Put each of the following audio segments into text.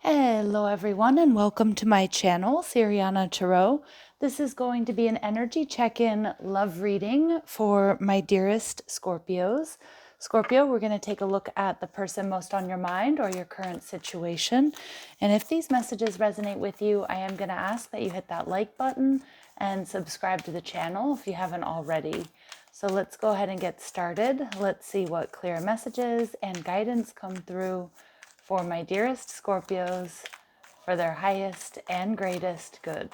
Hello everyone and welcome to my channel, Siriana Tarot. This is going to be an energy check-in love reading for my dearest Scorpios. Scorpio, we're going to take a look at the person most on your mind or your current situation. And if these messages resonate with you, I am going to ask that you hit that like button and subscribe to the channel if you haven't already. So let's go ahead and get started. Let's see what clear messages and guidance come through for my dearest Scorpios, for their highest and greatest good.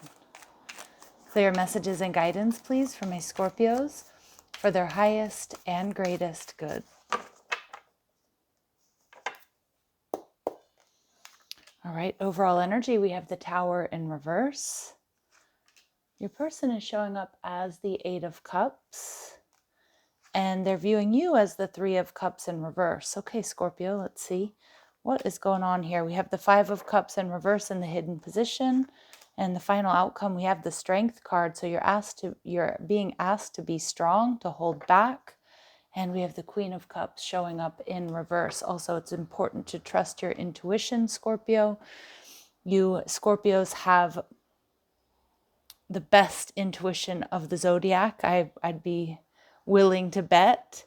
Clear messages and guidance, please, for my Scorpios, for their highest and greatest good. All right, overall energy, we have the Tower in reverse. Your person is showing up as the Eight of Cups, and they're viewing you as the Three of Cups in reverse. Okay, Scorpio, let's see what is going on here. We have the Five of Cups in reverse in the hidden position. And the final outcome, we have the Strength card. So you're being asked to be strong, to hold back. And we have the Queen of Cups showing up in reverse. Also, it's important to trust your intuition, Scorpio. You Scorpios have the best intuition of the zodiac. I'd be willing to bet.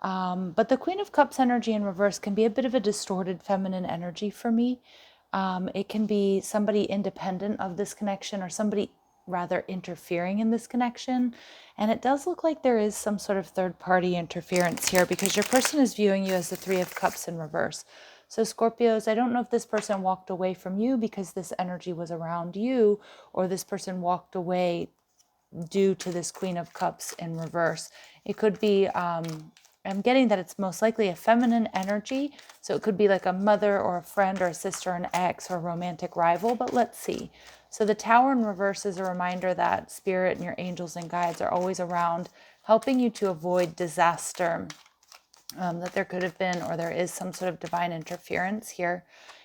But the Queen of Cups energy in reverse can be a bit of a distorted feminine energy for me. It can be somebody independent of this connection or somebody rather interfering in this connection. And it does look like there is some sort of third party interference here because your person is viewing you as the Three of Cups in reverse. So Scorpios, I don't know if this person walked away from you because this energy was around you, or this person walked away due to this Queen of Cups in reverse. It could be, I'm getting that it's most likely a feminine energy. So it could be like a mother or a friend or a sister, an ex or a romantic rival, but let's see. So the Tower in reverse is a reminder that spirit and your angels and guides are always around, helping you to avoid disaster. That there could have been, or there is some sort of divine interference here.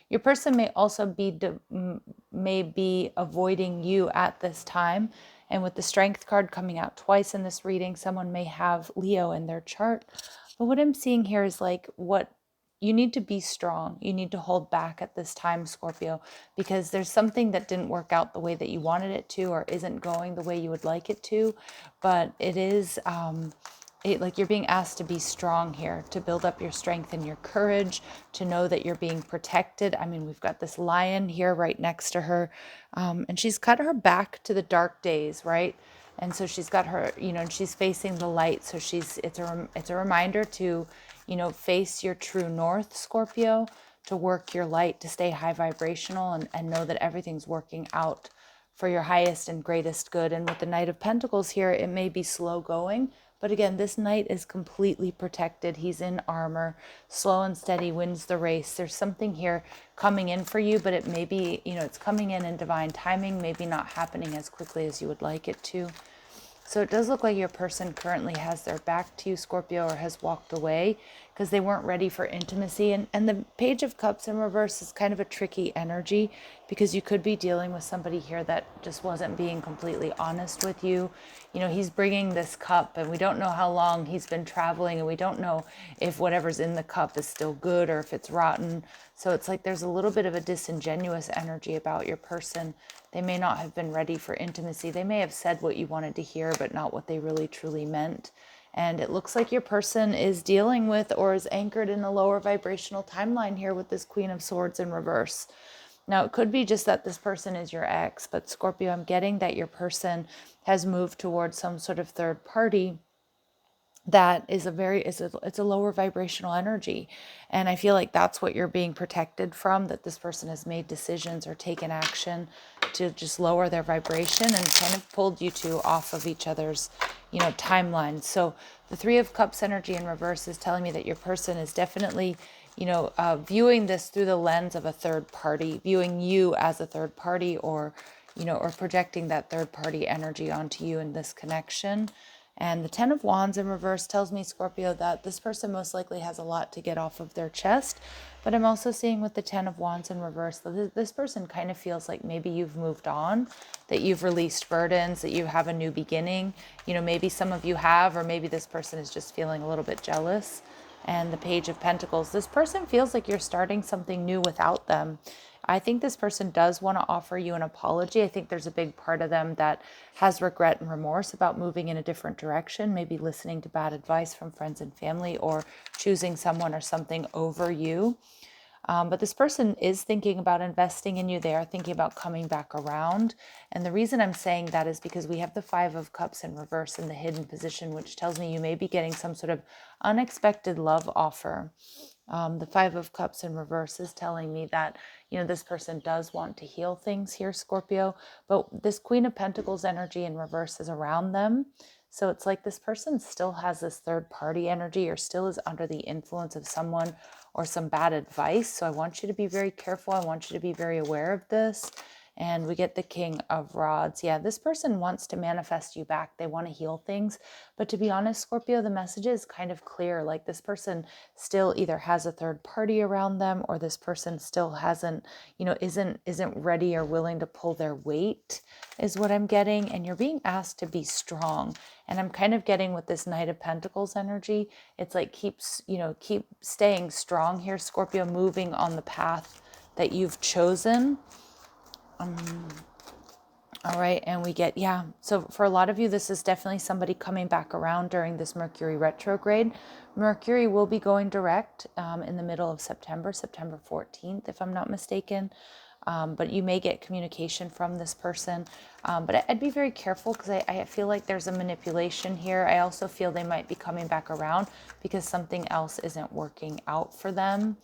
Your person may also be avoiding you at this time. And with the Strength card coming out twice in this reading, someone may have Leo in their chart. But what I'm seeing here is like what you need to be strong. You need to hold back at this time, Scorpio, because there's something that didn't work out the way that you wanted it to, or isn't going the way you would like it to. But it is like you're being asked to be strong here, to build up your strength and your courage, to know that you're being protected. I mean, we've got this lion here right next to her, and she's cut her back to the dark days, right? And so she's got her, and she's facing the light. So it's a reminder to, face your true north, Scorpio, to work your light, to stay high vibrational, and know that everything's working out for your highest and greatest good. And with the Knight of Pentacles here, it may be slow going, but again, this knight is completely protected. He's in armor, slow and steady wins the race. There's something here coming in for you, but it may be, it's coming in divine timing, maybe not happening as quickly as you would like it to. So it does look like your person currently has their back to you, Scorpio, or has walked away because they weren't ready for intimacy. And the Page of Cups in reverse is kind of a tricky energy because you could be dealing with somebody here that just wasn't being completely honest with you. He's bringing this cup and we don't know how long he's been traveling, and we don't know if whatever's in the cup is still good or if it's rotten. So it's like there's a little bit of a disingenuous energy about your person. They may not have been ready for intimacy. They may have said what you wanted to hear, but not what they really truly meant. And it looks like your person is dealing with or is anchored in a lower vibrational timeline here with this Queen of Swords in reverse. Now, it could be just that this person is your ex, but Scorpio, I'm getting that your person has moved towards some sort of third party that is it's a lower vibrational energy. And I feel like that's what you're being protected from, that this person has made decisions or taken action to just lower their vibration and kind of pulled you two off of each other's, timeline. So the Three of Cups energy in reverse is telling me that your person is definitely, viewing this through the lens of a third party, viewing you as a third party, or projecting that third party energy onto you in this connection. And the Ten of Wands in reverse tells me, Scorpio, that this person most likely has a lot to get off of their chest. But I'm also seeing with the Ten of Wands in reverse that this person kind of feels like maybe you've moved on, that you've released burdens, that you have a new beginning. Maybe some of you have, or maybe this person is just feeling a little bit jealous. And the Page of Pentacles, this person feels like you're starting something new without them. I think this person does want to offer you an apology. I think there's a big part of them that has regret and remorse about moving in a different direction, maybe listening to bad advice from friends and family, or choosing someone or something over you. But this person is thinking about investing in you. They are thinking about coming back around. And the reason I'm saying that is because we have the Five of Cups in reverse in the hidden position, which tells me you may be getting some sort of unexpected love offer. The Five of Cups in reverse is telling me that, this person does want to heal things here, Scorpio, but this Queen of Pentacles energy in reverse is around them. So it's like this person still has this third party energy, or still is under the influence of someone or some bad advice. So I want you to be very careful. I want you to be very aware of this. And we get the King of Rods. Yeah, this person wants to manifest you back. They want to heal things. But to be honest, Scorpio, the message is kind of clear. Like, this person still either has a third party around them, or this person still hasn't, isn't ready or willing to pull their weight, is what I'm getting. And you're being asked to be strong. And I'm kind of getting with this Knight of Pentacles energy, it's like keep staying strong here, Scorpio, moving on the path that you've chosen. All right, and we get, so for a lot of you, this is definitely somebody coming back around during this Mercury retrograde. Mercury will be going direct in the middle of September 14th, if I'm not mistaken. But you may get communication from this person. But I'd be very careful, because I feel like there's a manipulation here. I also feel they might be coming back around because something else isn't working out for them.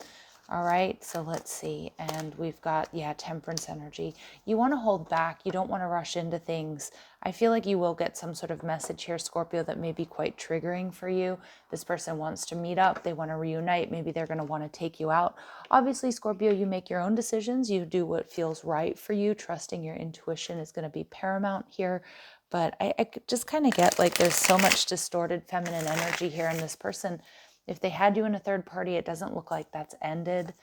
All right, so let's see. And we've got, Temperance energy. You want to hold back. You don't want to rush into things. I feel like you will get some sort of message here, Scorpio, that may be quite triggering for you. This person wants to meet up. They want to reunite. Maybe they're going to want to take you out. Obviously, Scorpio, you make your own decisions. You do what feels right for you. Trusting your intuition is going to be paramount here. But I just kind of get like there's so much distorted feminine energy here. And this person, if they had you in a third party, it doesn't look like that's ended.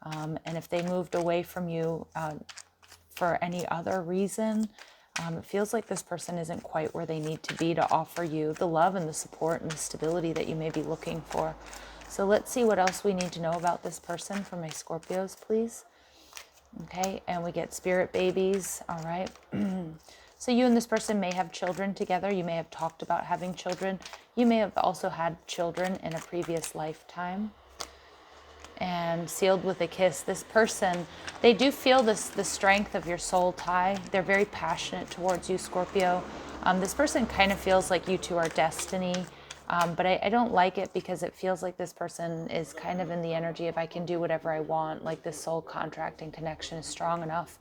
And if they moved away from you for any other reason, it feels like this person isn't quite where they need to be to offer you the love and the support and the stability that you may be looking for. So let's see what else we need to know about this person for my Scorpios, please. Okay, and we get spirit babies. All right. So you and this person may have children together. You may have talked about having children. You may have also had children in a previous lifetime. And sealed with a kiss, this person, they do feel the strength of your soul tie. They're very passionate towards you, Scorpio. This person kind of feels like you two are destiny. But I don't like it, because it feels like this person is kind of in the energy of I can do whatever I want. Like, this soul contract and connection is strong enough.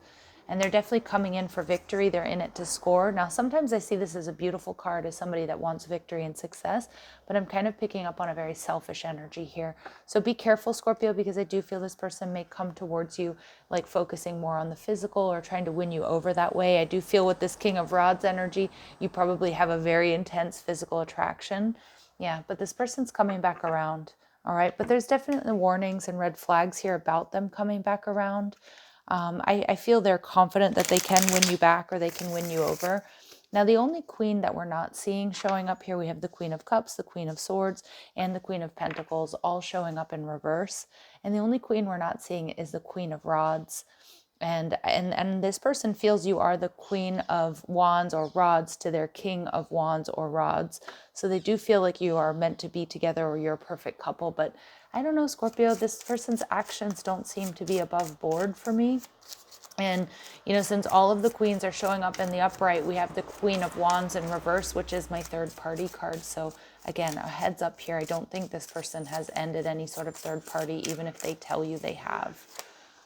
And they're definitely coming in for victory. They're in it to score. Now, sometimes I see this as a beautiful card, as somebody that wants victory and success, but I'm kind of picking up on a very selfish energy here. So be careful, Scorpio, because I do feel this person may come towards you like focusing more on the physical or trying to win you over that way. I do feel with this King of Rods energy, you probably have a very intense physical attraction. Yeah, but this person's coming back around. All right, but there's definitely warnings and red flags here about them coming back around. I feel they're confident that they can win you back, or they can win you over. Now, the only queen that we're not seeing showing up here, we have the Queen of Cups, the Queen of Swords, and the Queen of Pentacles, all showing up in reverse. And the only queen we're not seeing is the Queen of Rods. And this person feels you are the Queen of Wands or Rods to their King of Wands or Rods. So they do feel like you are meant to be together, or you're a perfect couple. But I don't know, Scorpio, this person's actions don't seem to be above board for me. And, since all of the queens are showing up in the upright, we have the Queen of Wands in reverse, which is my third party card. So again, a heads up here. I don't think this person has ended any sort of third party, even if they tell you they have.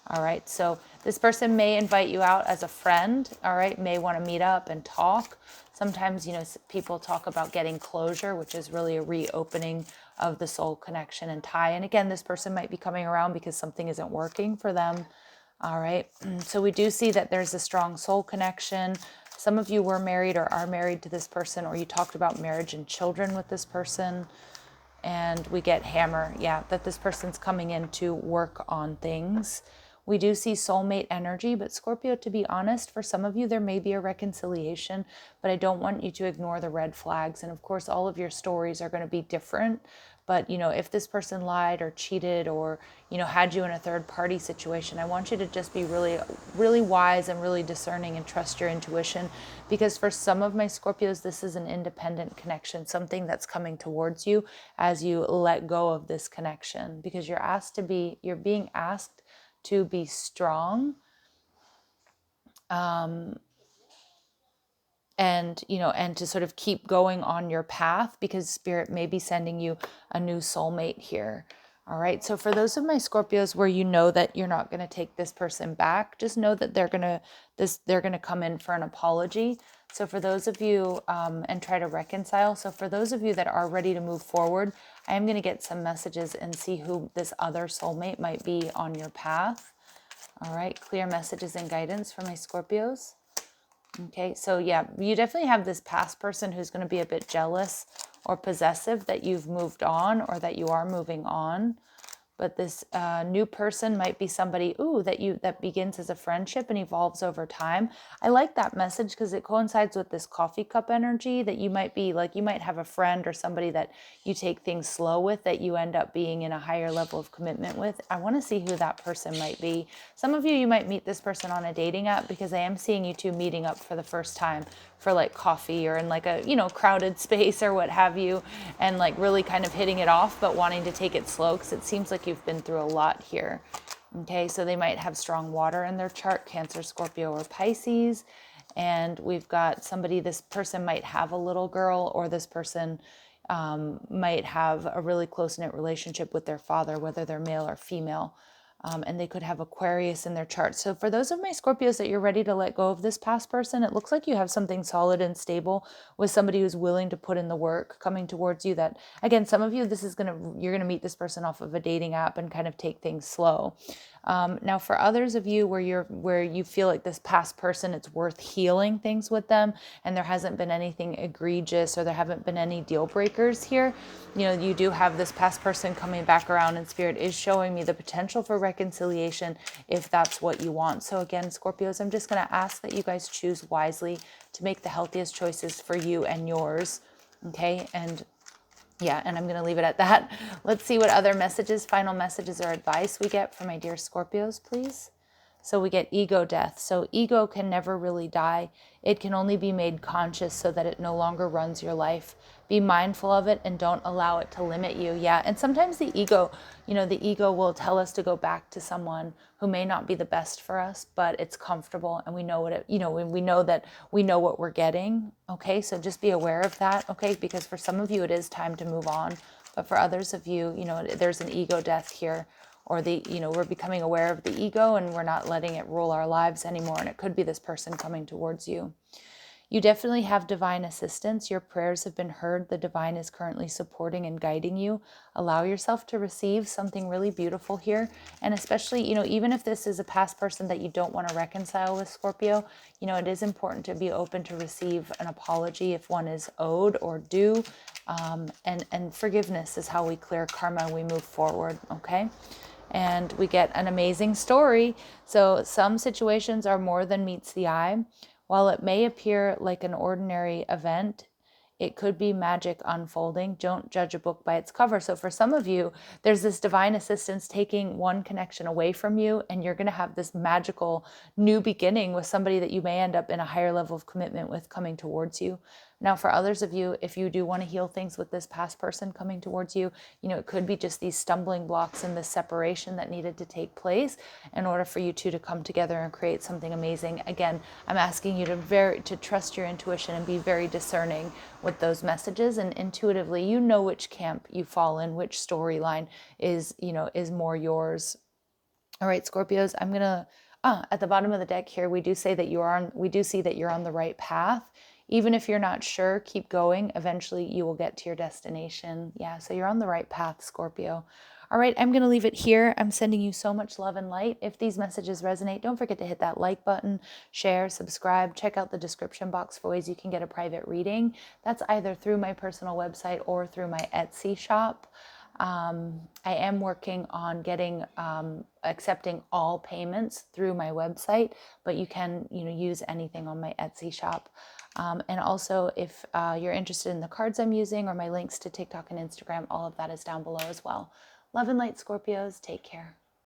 All right, so this person may invite you out as a friend, all right, may want to meet up and talk. Sometimes, people talk about getting closure, which is really a reopening of the soul connection and tie. And again, this person might be coming around because something isn't working for them. All right, so we do see that there's a strong soul connection. Some of you were married or are married to this person, or you talked about marriage and children with this person. And we get hammer, that this person's coming in to work on things. We do see soulmate energy, but Scorpio, to be honest, for some of you, there may be a reconciliation, but I don't want you to ignore the red flags. And of course, all of your stories are going to be different, But, if this person lied or cheated or, had you in a third party situation, I want you to just be really, really wise and really discerning and trust your intuition. Because for some of my Scorpios, this is an independent connection, something that's coming towards you as you let go of this connection. Because you're being asked to be strong, and to sort of keep going on your path, because Spirit may be sending you a new soulmate here. All right. So for those of my Scorpios where you know that you're not going to take this person back, just know that they're going to come in for an apology. So for those of you, and try to reconcile. So for those of you that are ready to move forward, I am going to get some messages and see who this other soulmate might be on your path. All right. Clear messages and guidance for my Scorpios. Okay, so yeah, you definitely have this past person who's going to be a bit jealous or possessive that you've moved on or that you are moving on. But this new person might be somebody, that begins as a friendship and evolves over time. I like that message because it coincides with this coffee cup energy that you might be like, you might have a friend or somebody that you take things slow with, that you end up being in a higher level of commitment with. I want to see who that person might be. Some of you might meet this person on a dating app, because I am seeing you two meeting up for the first time for like coffee or in like a, crowded space or what have you, and like really kind of hitting it off, but wanting to take it slow because it seems like you've been through a lot here. Okay, so they might have strong water in their chart, Cancer, Scorpio, or Pisces. And we've got somebody, this person might have a little girl, or this person might have a really close-knit relationship with their father, whether they're male or female. And they could have Aquarius in their chart. So for those of my Scorpios that you're ready to let go of this past person, it looks like you have something solid and stable with somebody who's willing to put in the work coming towards you. That, again, some of you, you're gonna meet this person off of a dating app and kind of take things slow. Now, for others of you where you feel like this past person, it's worth healing things with them, and there hasn't been anything egregious or there haven't been any deal breakers here, you do have this past person coming back around, and Spirit is showing me the potential for reconciliation if that's what you want. So again, Scorpios, I'm just going to ask that you guys choose wisely to make the healthiest choices for you and yours. Okay, and I'm going to leave it at that. Let's see what other messages, final messages or advice we get from my dear Scorpios, please. So we get ego death. So ego can never really die. It can only be made conscious so that it no longer runs your life. Be mindful of it and don't allow it to limit you. Yeah, and sometimes the ego will tell us to go back to someone who may not be the best for us, but it's comfortable and we know what we know that we know what we're getting. Okay, so just be aware of that, okay? Because for some of you, it is time to move on. But for others of you, there's an ego death here, or we're becoming aware of the ego and we're not letting it rule our lives anymore. And it could be this person coming towards you. You definitely have divine assistance. Your prayers have been heard. The divine is currently supporting and guiding you. Allow yourself to receive something really beautiful here. And especially, even if this is a past person that you don't want to reconcile with, Scorpio, it is important to be open to receive an apology if one is owed or due. And forgiveness is how we clear karma and we move forward, okay? And we get an amazing story. So some situations are more than meets the eye. While it may appear like an ordinary event, it could be magic unfolding. Don't judge a book by its cover. So for some of you, there's this divine assistance taking one connection away from you, and you're going to have this magical new beginning with somebody that you may end up in a higher level of commitment with coming towards you. Now, for others of you, if you do want to heal things with this past person coming towards you, it could be just these stumbling blocks and this separation that needed to take place in order for you two to come together and create something amazing. Again, I'm asking you to trust your intuition and be very discerning with those messages, and intuitively, which camp you fall in, which storyline is more yours. All right, Scorpios, I'm gonna at the bottom of the deck here, we do see that you're on the right path. Even if you're not sure, keep going. Eventually you will get to your destination. Yeah, so you're on the right path, Scorpio. All right, I'm going to leave it here. I'm sending you so much love and light. If these messages resonate, don't forget to hit that like button, share, subscribe, check out the description box for ways you can get a private reading. That's either through my personal website or through my Etsy shop. I am working on getting accepting all payments through my website, but you can, use anything on my Etsy shop. And also, if you're interested in the cards I'm using or my links to TikTok and Instagram, all of that is down below as well. Love and light, Scorpios. Take care.